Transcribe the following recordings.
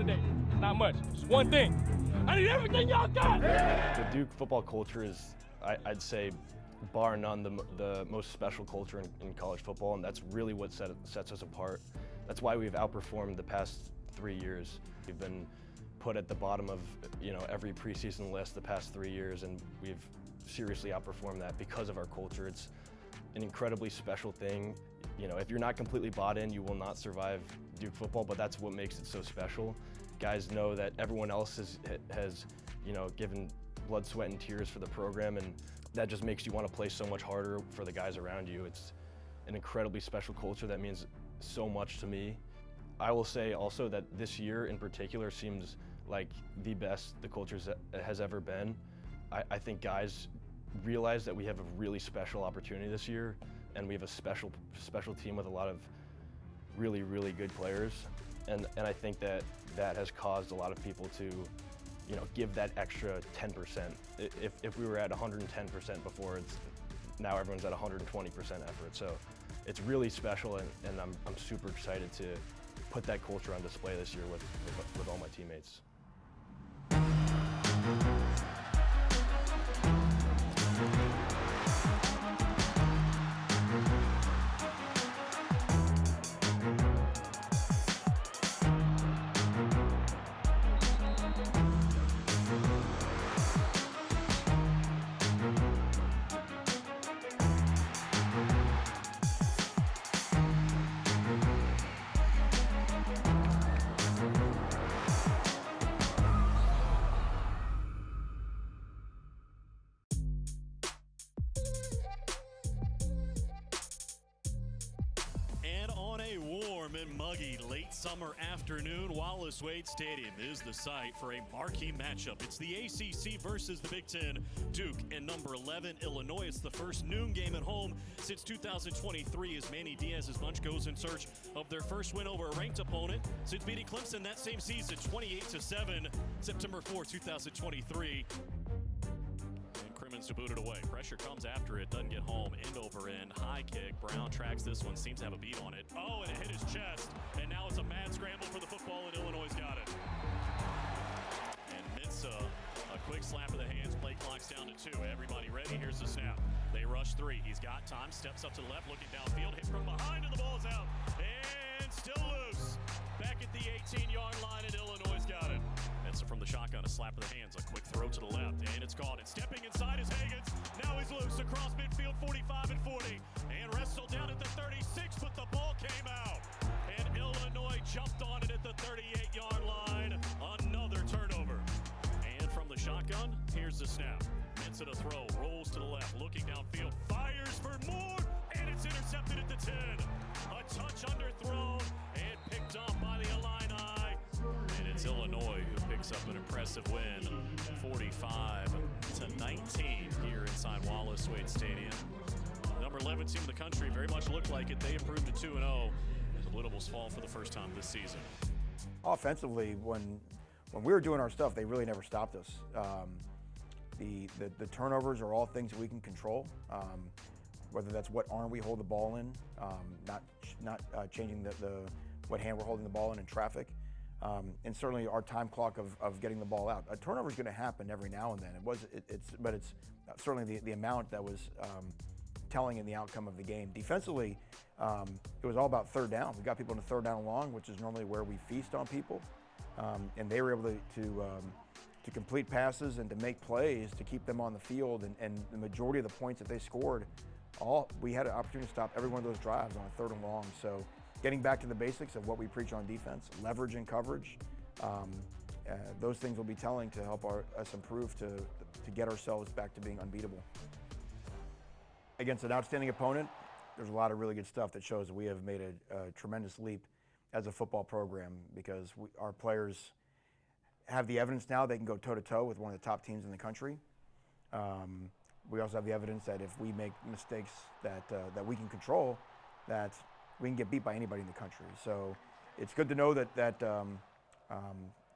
today. Not much. Just one thing. I need everything y'all got. The Duke football culture is, I'd say, bar none, the most special culture in college football, and that's really what sets us apart. That's why we've outperformed the past 3 years. We've been put at the bottom of every preseason list the past 3 years, and we've seriously outperformed that because of our culture. It's an incredibly special thing. If you're not completely bought in, you will not survive Duke football, but that's what makes it so special. Guys know that everyone else has given blood, sweat, and tears for the program, and that just makes you want to play so much harder for the guys around you. It's an incredibly special culture that means so much to me. I will say also that this year in particular seems like the best the culture has ever been. I think guys realize that we have a really special opportunity this year, and we have a special team with a lot of really, really good players. And I think that has caused a lot of people to give that extra 10%. If we were at 110% before, now everyone's at 120% effort. So it's really special, and I'm super excited to put that culture on display this year with all my teammates. And muggy late summer afternoon, Wallace Wade Stadium is the site for a marquee matchup. It's the ACC versus the Big Ten. Duke and number 11 Illinois. It's the first noon game at home since 2023 as Manny Diaz's bunch goes in search of their first win over a ranked opponent since beating Clemson that same season 28-7 September 4, 2023. To boot it away. Pressure comes after it, doesn't get home. End over end, high kick. Brown tracks this one, seems to have a beat on it. Oh, and it hit his chest. And now it's a mad scramble for the football, and Illinois got it. And Mensah, a quick slap of the hands. Play clock's down to 2. Everybody ready? Here's the snap. They rush 3. He's got time. Steps up to the left, looking downfield. Hit from behind, and the ball's out. And still loose. Back at the 18-yard line, and Illinois got it. That's from the shotgun, a slap of the hands, a quick throw to the left, and it's gone. And stepping inside is Higgins. Now he's loose across midfield, 45 and 40. And wrestled down at the 36, but the ball came out. And Illinois jumped on it at the 38-yard line. Another turnover. And from the shotgun, here's the snap. Mensah to throw, rolls to the left, looking downfield, fires for more, and it's intercepted at the 10. A touch underthrown and picked up by the Illini. And it's Illinois who picks up an impressive win, 45-19 here inside Wallace Wade Stadium. Number 11 team in the country very much looked like it. They improved to 2-0 as the Blue Devils fall for the first time this season. Offensively, when we were doing our stuff, they really never stopped us. The turnovers are all things that we can control. Whether that's what arm we hold the ball in, not changing what hand we're holding the ball in traffic. And certainly our time clock of getting the ball out. A turnover is going to happen every now and then. But it's certainly the amount that was telling in the outcome of the game. Defensively, it was all about third down. We got people in the third down and long, which is normally where we feast on people, and they were able to complete passes and to make plays to keep them on the field. And the majority of the points that they scored, we had an opportunity to stop every one of those drives on a third and long. So, getting back to the basics of what we preach on defense, leverage and coverage, those things will be telling to help us improve to get ourselves back to being unbeatable. Against an outstanding opponent, there's a lot of really good stuff that shows that we have made a tremendous leap as a football program because our players have the evidence now they can go toe-to-toe with one of the top teams in the country. We also have the evidence that if we make mistakes that we can control, that we can get beat by anybody in the country. So it's good to know that the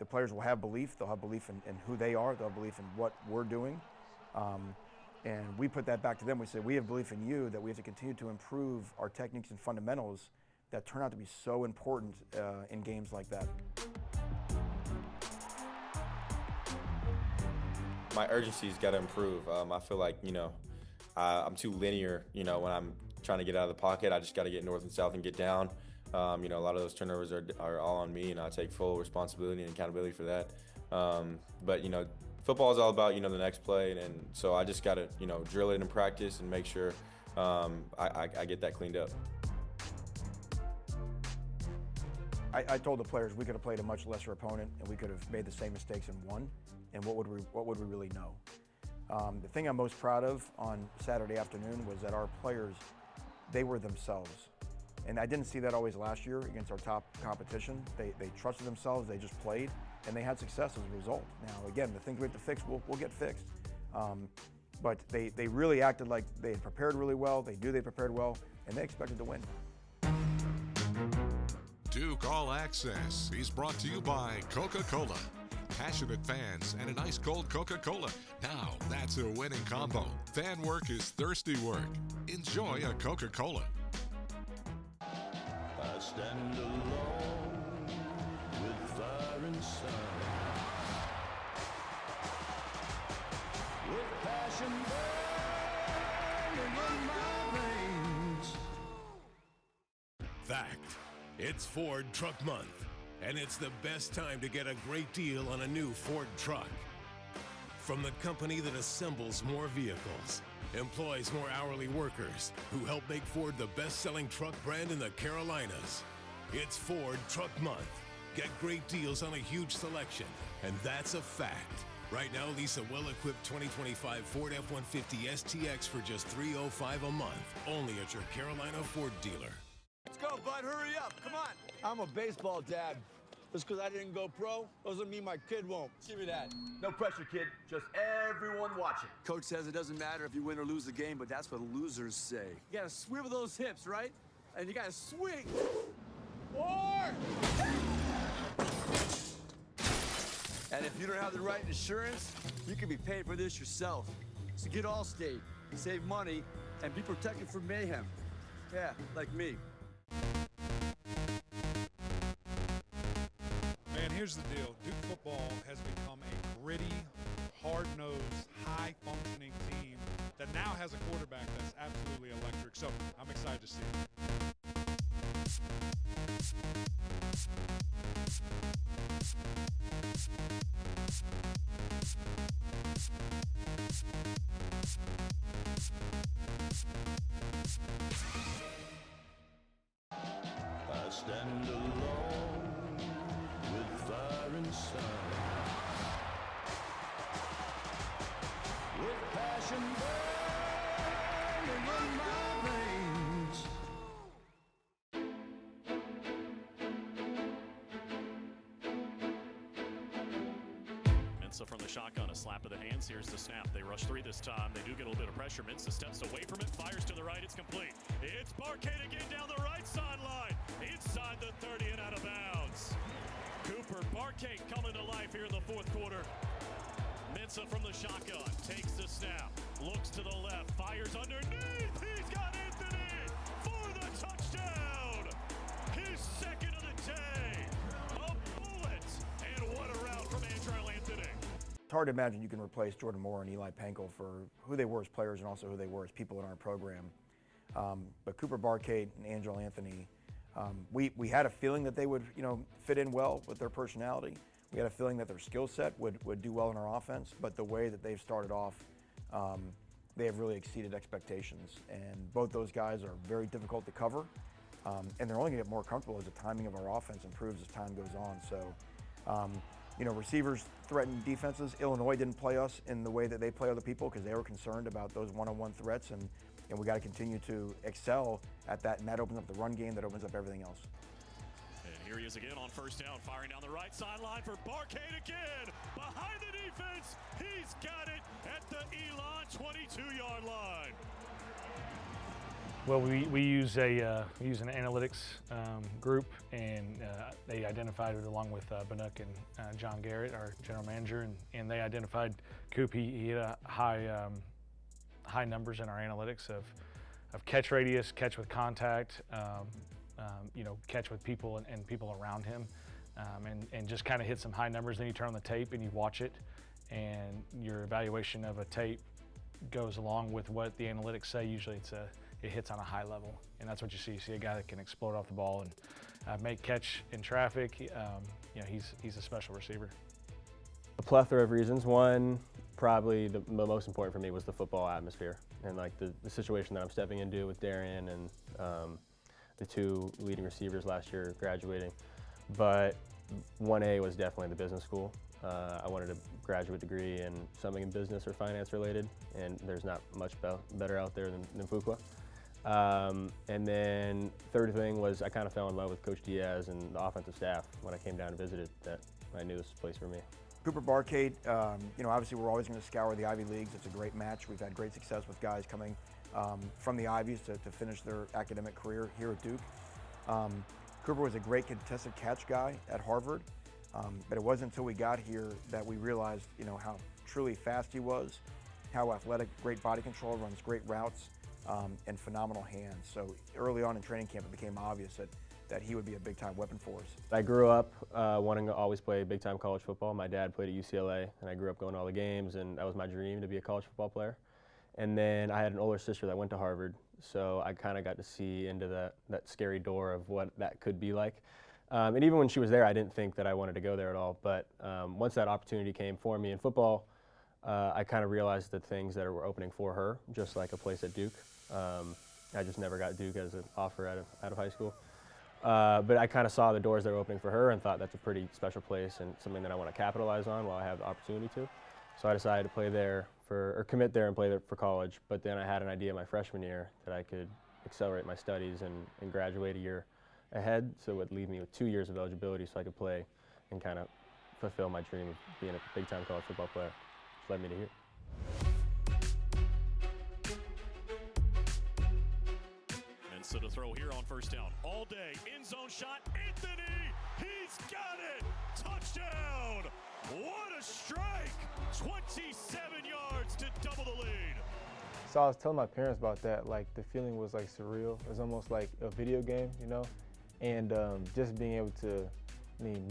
players will have belief. They'll have belief in who they are. They'll have belief in what we're doing. And we put that back to them. We say, we have belief in you, that we have to continue to improve our techniques and fundamentals that turn out to be so important in games like that. my urgency's got to improve. I feel like, I'm too linear, when I'm trying to get out of the pocket. I just got to get north and south and get down. A lot of those turnovers are all on me, and I take full responsibility and accountability for that. But football is all about, the next play, and so I just got to, drill it in practice and make sure I get that cleaned up. I told the players we could have played a much lesser opponent and we could have made the same mistakes and won, and what would we really know? The thing I'm most proud of on Saturday afternoon was that our players, they were themselves. And I didn't see that always last year against our top competition. They trusted themselves, they just played, and they had success as a result. Now, again, the things we have to fix, we'll get fixed. But they really acted like they had prepared really well, they knew they prepared well, and they expected to win. Duke All Access is brought to you by Coca-Cola. Passionate fans and an ice cold Coca-Cola. Now that's a winning combo. Fan work is thirsty work. Enjoy a Coca-Cola. I stand alone with fire inside, with passion burning in my veins. Fact. It's Ford Truck Month, and it's the best time to get a great deal on a new Ford truck. From the company that assembles more vehicles, employs more hourly workers, who help make Ford the best-selling truck brand in the Carolinas. It's Ford Truck Month. Get great deals on a huge selection, and that's a fact. Right now, lease a well-equipped 2025 Ford F-150 STX for just $305 a month, only at your Carolina Ford dealer. Let's go, bud. Hurry up. Come on. I'm a baseball dad. Just because I didn't go pro doesn't mean my kid won't. Give me that. No pressure, kid. Just everyone watching. Coach says it doesn't matter if you win or lose the game, but that's what losers say. You got to swivel those hips, right? And you got to swing. Forward! And if you don't have the right insurance, you can be paying for this yourself. So get Allstate, save money, and be protected from mayhem. Yeah, like me. Man, here's the deal. Duke football has become a gritty, hard-nosed, high-functioning team that now has a quarterback that's absolutely electric. So I'm excited to see it. I stand alone with fire inside, with passion burning in my veins. Mensa from the shotgun, a slap of the hands. Here's the snap. They rush three this time. They do get a little bit of pressure. Mensa steps away from it, fires to the right. It's complete. It's Barkate again down the right sideline, inside the 30 and out of bounds. Cooper Barkate coming to life here in the fourth quarter. Mensa from the shotgun takes the snap, looks to the left, fires underneath. He's got Anthony for the touchdown. His second of the day. A bullet, and what a route from Andrel Anthony. It's hard to imagine you can replace Jordan Moore and Eli Pankel for who they were as players and also who they were as people in our program. But Cooper Barkate and Andrel Anthony, we had a feeling that they would, fit in well with their personality. We had a feeling that their skill set would do well in our offense, but the way that they've started off, they have really exceeded expectations. And both those guys are very difficult to cover, and they're only going to get more comfortable as the timing of our offense improves as time goes on. So, receivers threaten defenses. Illinois didn't play us in the way that they play other people because they were concerned about those one-on-one threats, and we got to continue to excel at that, and that opens up the run game, that opens up everything else. And here he is again on first down, firing down the right sideline for Barkate again. Behind the defense, he's got it at the Elon 22-yard line. Well, we use an analytics group, and they identified it along with Bannock and John Garrett, our general manager, and they identified Coop. He had a high numbers in our analytics of catch radius, catch with contact, catch with people and people around him, and just kind of hit some high numbers. Then you turn on the tape and you watch it, and your evaluation of a tape goes along with what the analytics say. Usually it hits on a high level, and that's what you see. You see a guy that can explode off the ball and make catch in traffic. You know, he's a special receiver. A plethora of reasons. One, probably the most important for me was the football atmosphere and like the situation that I'm stepping into with Darian and the two leading receivers last year graduating. But 1A was definitely the business school. I wanted a graduate degree in something in business or finance related, and there's not much better out there than Fuqua. And then third thing was I kind of fell in love with Coach Diaz and the offensive staff when I came down and visited, that I knew this was a place for me. Cooper Barkate, you know, obviously we're always going to scour the Ivy Leagues. It's a great match. We've had great success with guys coming from the Ivies to finish their academic career here at Duke. Cooper was a great contested catch guy at Harvard, but it wasn't until we got here that we realized, you know, how truly fast he was, how athletic, great body control, runs great routes, and phenomenal hands. So early on in training camp, it became obvious that he would be a big-time weapon for us. I grew up wanting to always play big-time college football. My dad played at UCLA, and I grew up going to all the games, and that was my dream, to be a college football player. And then I had an older sister that went to Harvard, so I kind of got to see into that scary door of what that could be like. And even when she was there, I didn't think that I wanted to go there at all. But once that opportunity came for me in football, I kind of realized the things that were opening for her, just like a place at Duke. I just never got Duke as an offer out of high school. But I kind of saw the doors that were opening for her and thought that's a pretty special place and something that I want to capitalize on while I have the opportunity to. So I decided to play there or commit there and play there for college. But then I had an idea my freshman year that I could accelerate my studies and graduate a year ahead, so it would leave me with 2 years of eligibility so I could play and kind of fulfill my dream of being a big-time college football player, which led me to here. And so to throw here on first down all day, end zone shot, Anthony, he's got it, touchdown, what a strike, 27 yards to double the lead. So I was telling my parents about that, like the feeling was like surreal. It was almost like a video game, you know? And just being able to,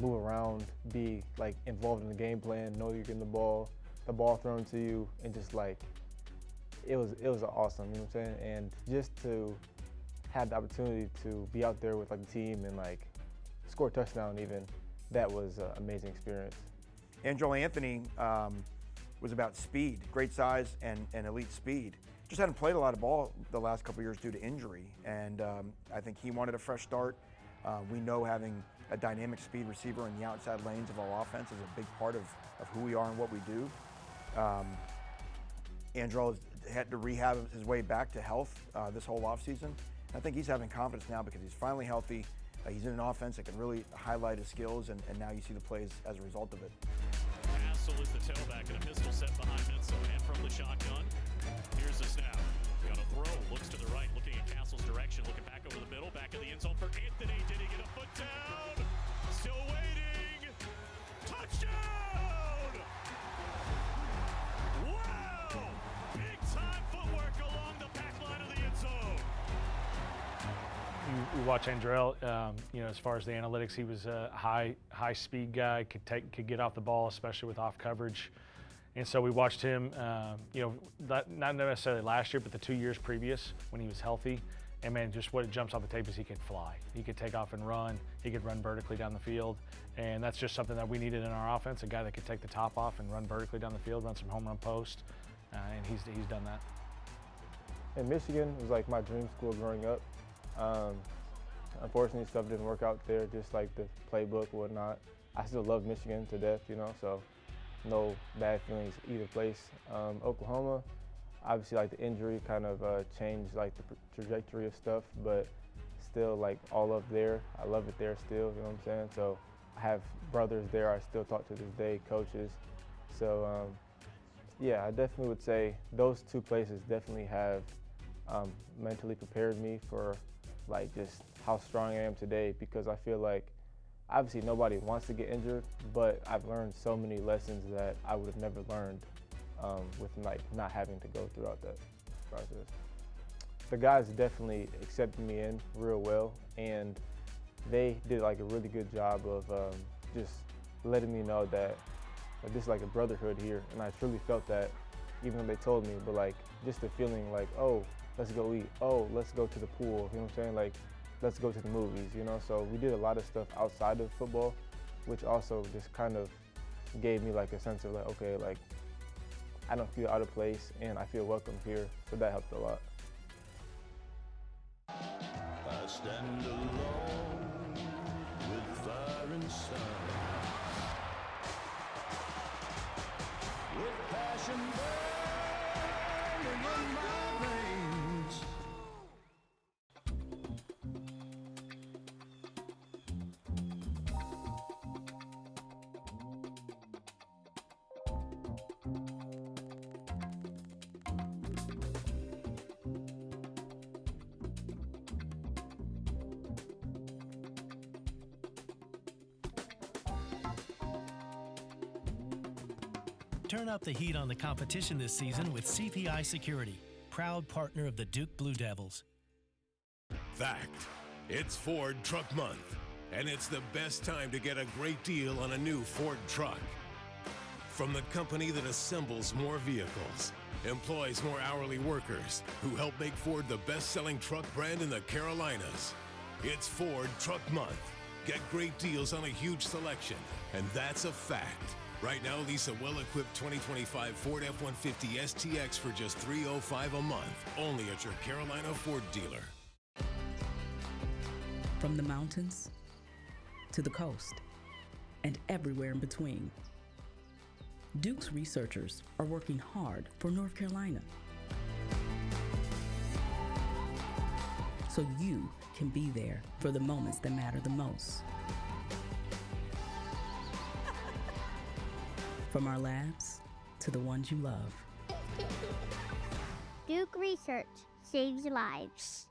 move around, be like involved in the game plan, know you're getting the ball thrown to you, and just like, it was awesome, you know what I'm saying? And just to have the opportunity to be out there with like the team and like score a touchdown even, that was an amazing experience. Andrel Anthony was about speed, great size and elite speed. Just hadn't played a lot of ball the last couple of years due to injury, and I think he wanted a fresh start. We know having a dynamic speed receiver in the outside lanes of our offense is a big part of who we are and what we do. Andrel has had to rehab his way back to health this whole offseason. I think he's having confidence now because he's finally healthy. He's in an offense that can really highlight his skills, and now you see the plays as a result of it. Hassel is the tailback, and a pistol set behind Mitzel, and from the shotgun, here's the snap. Got a throw, looks to the right, looking in Castle's direction, looking back over the middle, back in the end zone for Anthony. Did he get a foot down? Still waiting. Touchdown! Wow! Big time footwork along the back line of the end zone. You watch Andrel, as far as the analytics, he was a high speed guy, could get off the ball, especially with off coverage. And so we watched him, not necessarily last year, but the 2 years previous when he was healthy. And man, just what jumps off the tape is he could fly. He could take off and run. He could run vertically down the field. And that's just something that we needed in our offense, a guy that could take the top off and run vertically down the field, run some home run post. And he's done that. And Michigan was like my dream school growing up. Unfortunately, stuff didn't work out there, just like the playbook and whatnot. I still love Michigan to death, so no bad feelings either place. Oklahoma, obviously like the injury kind of changed like the trajectory of stuff, but still like all up there. I love it there still, you know what I'm saying? So I have brothers there I still talk to this day, coaches. So yeah, I definitely would say those two places definitely have mentally prepared me for like just how strong I am today, because I feel like obviously nobody wants to get injured, but I've learned so many lessons that I would have never learned with like not having to go throughout that process. The guys definitely accepted me in real well, and they did like a really good job of just letting me know that like this is like a brotherhood here, and I truly felt that, even though they told me. But like just the feeling like, oh, let's go eat, oh, let's go to the pool, you know what I'm saying? Like, let's go to the movies, you know? So we did a lot of stuff outside of football, which also just kind of gave me like a sense of like, okay, like I don't feel out of place and I feel welcome here, so that helped a lot. I stand alone with fire inside, with passion burning in my veins. Turn up the heat on the competition this season with CPI Security, proud partner of the Duke Blue Devils. Fact, it's Ford Truck Month, and it's the best time to get a great deal on a new Ford truck. From the company that assembles more vehicles, employs more hourly workers, who help make Ford the best-selling truck brand in the Carolinas. It's Ford Truck Month. Get great deals on a huge selection, and that's a fact. Right now, lease a well-equipped 2025 Ford F-150 STX for just $305 a month, only at your Carolina Ford dealer. From the mountains to the coast and everywhere in between, Duke's researchers are working hard for North Carolina, so you can be there for the moments that matter the most. From our labs to the ones you love. Duke Research saves lives.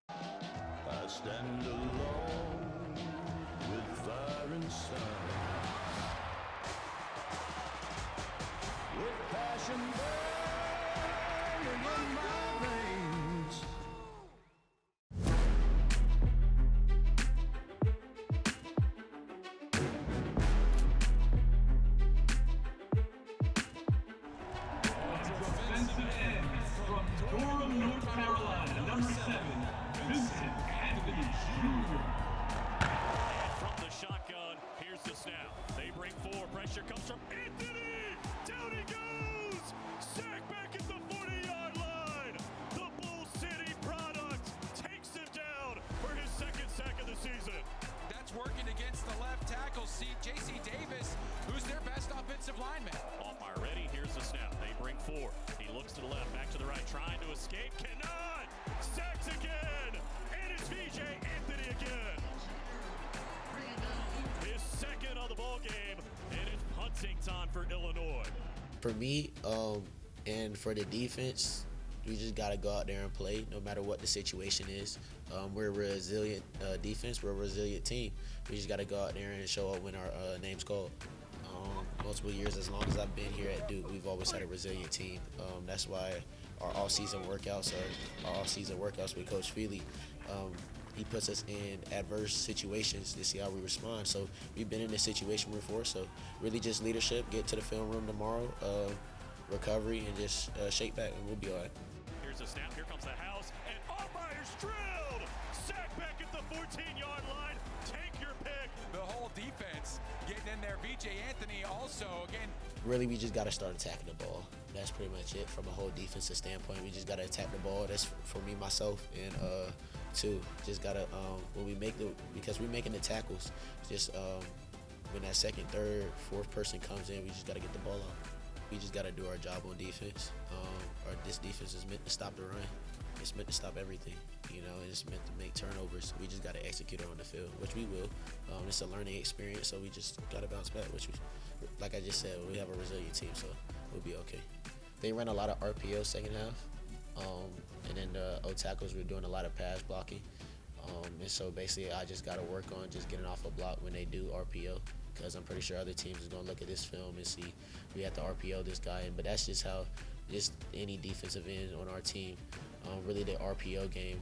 I stand alone with fire inside, with passion burning in my veins. From the shotgun, here's the snap. They bring four. Pressure comes from Anthony. Down he goes. Sack back at the 40-yard line. The Bull City product takes him down for his second sack of the season. That's working against the left tackle, J.C. Davis, who's their best offensive lineman. Allmeyer ready. Here's the snap. They bring four. He looks to the left, back to the right, trying to escape. Cannot. Sacks again. And it's VJ Anthony again. His second on the ball game, and it's punting time for Illinois. For me, and for the defense, we just got to go out there and play no matter what the situation is. We're a resilient defense. We're a resilient team. We just got to go out there and show up when our name's called. Multiple years, as long as I've been here at Duke, we've always had a resilient team. That's why our off-season workouts with Coach Feely, he puts us in adverse situations to see how we respond. So we've been in this situation before, so really just leadership, get to the film room tomorrow, recovery, and just shake back, and we'll be all right. Here's a snap, here comes the house, and Allmeyer's drilled! Sack back at the 14-yard line, take your pick. The whole defense getting in there. VJ Anthony also, again. Really, we just got to start attacking the ball. That's pretty much it from a whole defensive standpoint. We just got to attack the ball. That's for me, myself, and two, just got to, because we're making the tackles, just when that second, third, fourth person comes in, we just got to get the ball out. We just got to do our job on defense. This defense is meant to stop the run. It's meant to stop everything, and it's meant to make turnovers. We just got to execute it on the field, which we will. It's a learning experience, so we just got to bounce back, which, like I just said, we have a resilient team, so we'll be okay. They ran a lot of RPO second half, and then the O tackles were doing a lot of pass blocking. And so basically I just got to work on just getting off a block when they do RPO, because I'm pretty sure other teams is going to look at this film and see we have to RPO this guy. But that's just how just any defensive end on our team, really the RPO game,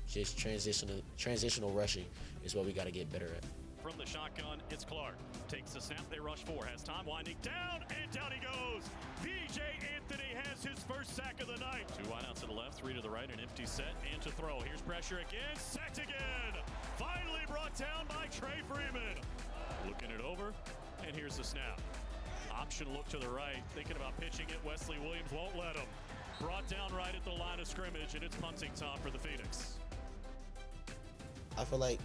just transitional rushing is what we got to get better at. from the shotgun. It's Clark. Takes the snap. They rush 4. Has time. Winding down. And down he goes. VJ Anthony has his first sack of the night. 2 wide out to the left. 3 to the right. An empty set. And to throw. Here's pressure again. Sacked again. Finally brought down by Trey Freeman. Looking it over. And here's the snap. Option look to the right. Thinking about pitching it. Wesley Williams won't let him. Brought down right at the line of scrimmage, and it's punting time for the Phoenix. I feel like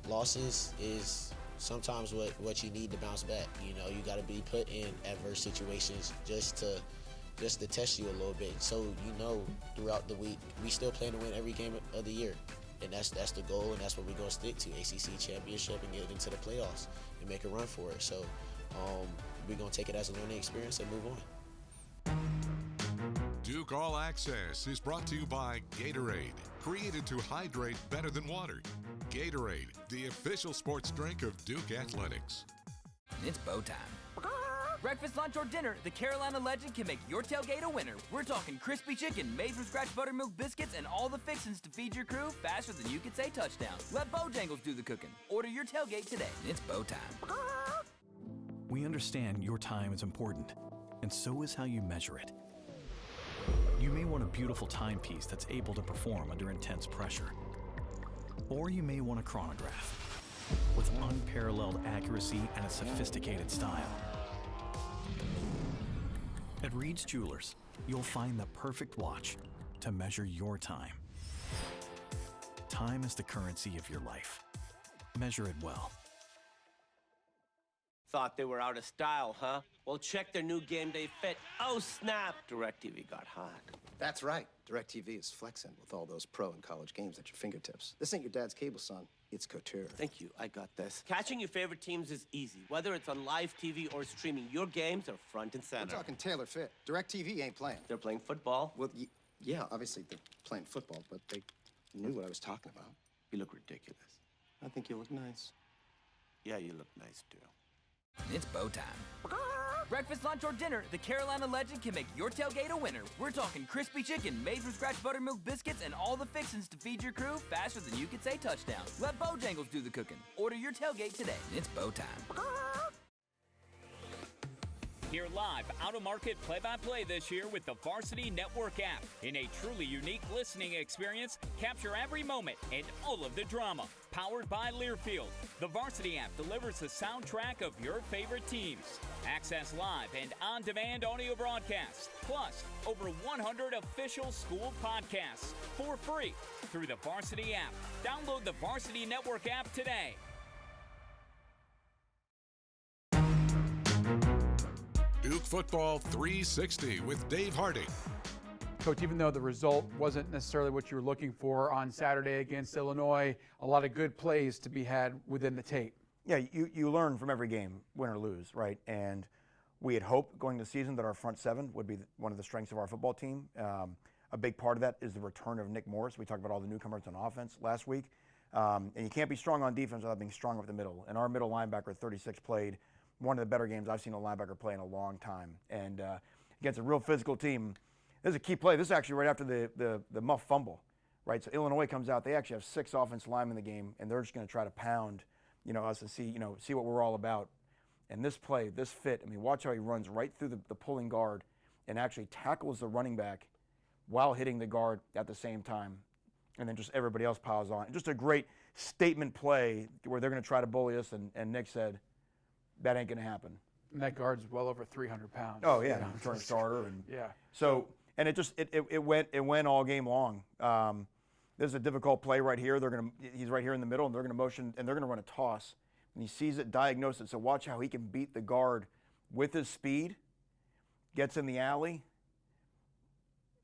losses is sometimes what you need to bounce back. You know, you got to be put in adverse situations just to test you a little bit. So you know, throughout the week, we still plan to win every game of the year, and that's the goal, and that's what we're gonna stick to: ACC championship and get into the playoffs and make a run for it. So we're gonna take it as a learning experience and move on. Duke All Access is brought to you by Gatorade, created to hydrate better than water. Gatorade, the official sports drink of Duke Athletics. It's bow time. Breakfast, lunch, or dinner, the Carolina legend can make your tailgate a winner. We're talking crispy chicken, made from scratch buttermilk biscuits, and all the fixins to feed your crew faster than you could say touchdown. Let Bojangles do the cooking. Order your tailgate today. It's bow time. We understand your time is important, and so is how you measure it. You may want a beautiful timepiece that's able to perform under intense pressure. Or you may want a chronograph with unparalleled accuracy and a sophisticated style. At Reed's Jewelers, you'll find the perfect watch to measure your time. Time is the currency of your life. Measure it well. Thought they were out of style, huh? Well, check their new game day fit. Oh, snap! DirecTV got hot. That's right. DirecTV is flexing with all those pro and college games at your fingertips. This ain't your dad's cable, son. It's couture. Thank you. I got this. Catching your favorite teams is easy. Whether it's on live TV or streaming, your games are front and center. We're talking tailor fit. DirecTV ain't playing. They're playing football. Well, yeah, obviously they're playing football, but they knew what I was talking about. You look ridiculous. I think you look nice. Yeah, you look nice, too. It's bow time. Breakfast, lunch, or dinner, the Carolina legend can make your tailgate a winner. We're talking crispy chicken, made from scratch buttermilk biscuits, and all the fixins to feed your crew faster than you could say touchdown. Let Bojangles do the cooking. Order your tailgate today. It's bow time. Hear live out-of-market play-by-play this year with the Varsity Network app. In a truly unique listening experience, capture every moment and all of the drama. Powered by Learfield, the Varsity app delivers the soundtrack of your favorite teams. Access live and on-demand audio broadcasts, plus over 100 official school podcasts for free through the Varsity app. Download the Varsity Network app today. Duke Football 360 with Dave Harding. Coach, even though the result wasn't necessarily what you were looking for on Saturday against Illinois, a lot of good plays to be had within the tape. Yeah, you learn from every game, win or lose, right? And we had hoped going into the season that our front seven would be one of the strengths of our football team. A big part of that is the return of Nick Morris. We talked about all the newcomers on offense last week. And you can't be strong on defense without being strong up the middle. And our middle linebacker, 36, played one of the better games I've seen a linebacker play in a long time. And against a real physical team, this is a key play. This is actually right after the muff fumble, right? So Illinois comes out. They actually have 6 offensive linemen in the game, and they're just going to try to pound, us and see what we're all about. And this play, this fit, I mean, watch how he runs right through the pulling guard and actually tackles the running back while hitting the guard at the same time. And then just everybody else piles on. And just a great statement play where they're going to try to bully us, and Nick said, that ain't going to happen. And that guard's well over 300 pounds. Oh yeah, return starter, and yeah. So and it went all game long. There's a difficult play right here. He's right here in the middle, and they're going to motion, and they're going to run a toss. And he sees it, diagnose it. So watch how he can beat the guard with his speed, gets in the alley,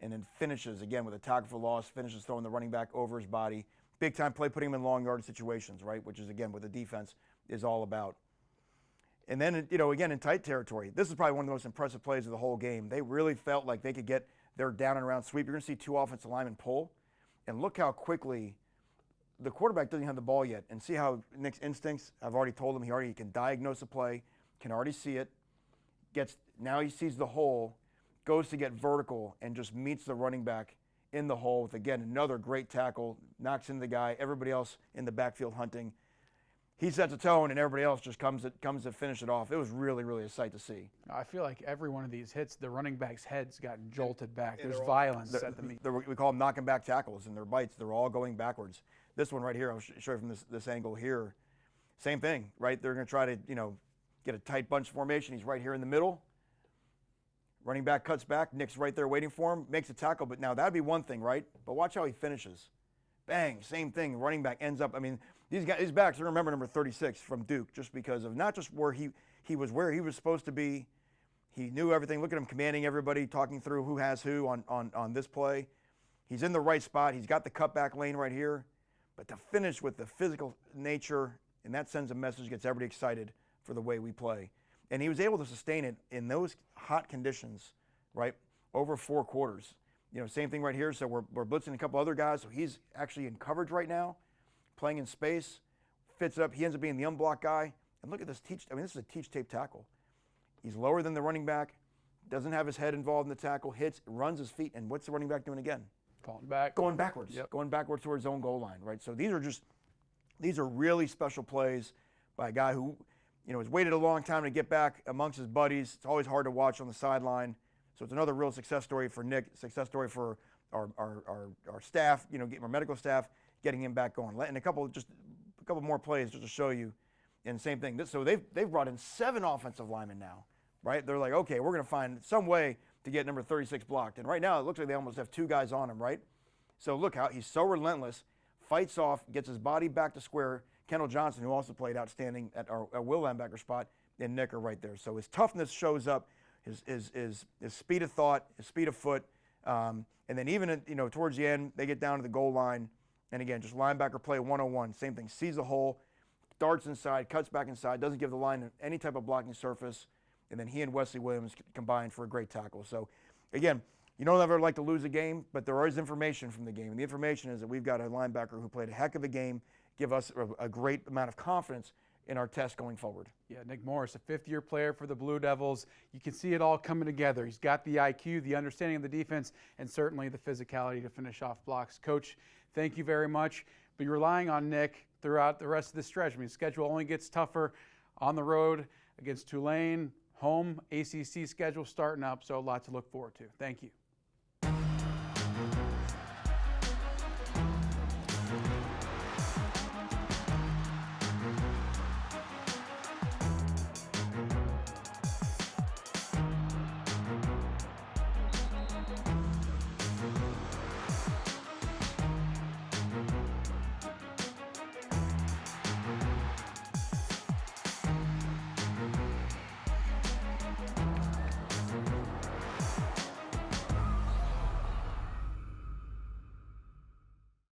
and then finishes again with a tackle for loss. Finishes throwing the running back over his body. Big time play, putting him in long yard situations, right? Which is again what the defense is all about. And then, again, in tight territory, this is probably one of the most impressive plays of the whole game. They really felt like they could get their down and around sweep. You're going to see 2 offensive linemen pull. And look how quickly the quarterback doesn't have the ball yet. And see how Nick's instincts, I've already told him, he can diagnose a play, can already see it. Now he sees the hole, goes to get vertical, and just meets the running back in the hole with, again, another great tackle, knocks into the guy, everybody else in the backfield hunting. he sets a tone and everybody else just comes to finish it off. It was really, really a sight to see. I feel like every one of these hits, the running back's head's gotten jolted back. There's violence at the meet. We call them knocking back tackles, and their bites, they're all going backwards. This one right here, I'll show you from this angle here. Same thing, right? They're going to try to, get a tight bunch formation. He's right here in the middle. Running back cuts back. Nick's right there waiting for him. Makes a tackle, but now that'd be one thing, right? But watch how he finishes. Bang, same thing. Running back ends up, these backs, I remember number 36 from Duke just because of not just where he was supposed to be. He knew everything. Look at him commanding everybody, talking through who has who on this play. He's in the right spot. He's got the cutback lane right here. But to finish with the physical nature, and that sends a message, gets everybody excited for the way we play. And he was able to sustain it in those hot conditions, right, over 4 quarters. Same thing right here. So we're blitzing a couple other guys. So he's actually in coverage right now, playing in space, fits up. He ends up being the unblocked guy. And look at this this is a teach tape tackle. He's lower than the running back, doesn't have his head involved in the tackle, hits, runs his feet, and what's the running back doing again? Falling back. Going backwards. Yep. Going backwards towards his own goal line, right? So these are really special plays by a guy who, has waited a long time to get back amongst his buddies. It's always hard to watch on the sideline. So it's another real success story for Nick, success story for our staff, our medical staff, getting him back going. And a couple more plays just to show you. And same thing. So they've brought in 7 offensive linemen now, right? They're like, okay, we're going to find some way to get number 36 blocked. And right now it looks like they almost have 2 guys on him, right? So look how he's so relentless, fights off, gets his body back to square. Kendall Johnson, who also played outstanding at our will linebacker spot, and Nick are right there. So his toughness shows up, his speed of thought, his speed of foot, and then even towards the end, they get down to the goal line, and again, just linebacker play 101. Same thing, sees the hole, darts inside, cuts back inside, doesn't give the line any type of blocking surface, and then he and Wesley Williams combined for a great tackle. So again, you don't ever like to lose a game, but there is information from the game, and the information is that we've got a linebacker who played a heck of a game, give us a great amount of confidence in our test going forward. Yeah, Nick Morris, a 5th-year player for the Blue Devils. You can see it all coming together. He's got the IQ, the understanding of the defense, and certainly the physicality to finish off blocks. Coach, thank you very much. But you're relying on Nick throughout the rest of the stretch. The schedule only gets tougher on the road against Tulane, home, ACC schedule starting up, so a lot to look forward to. Thank you.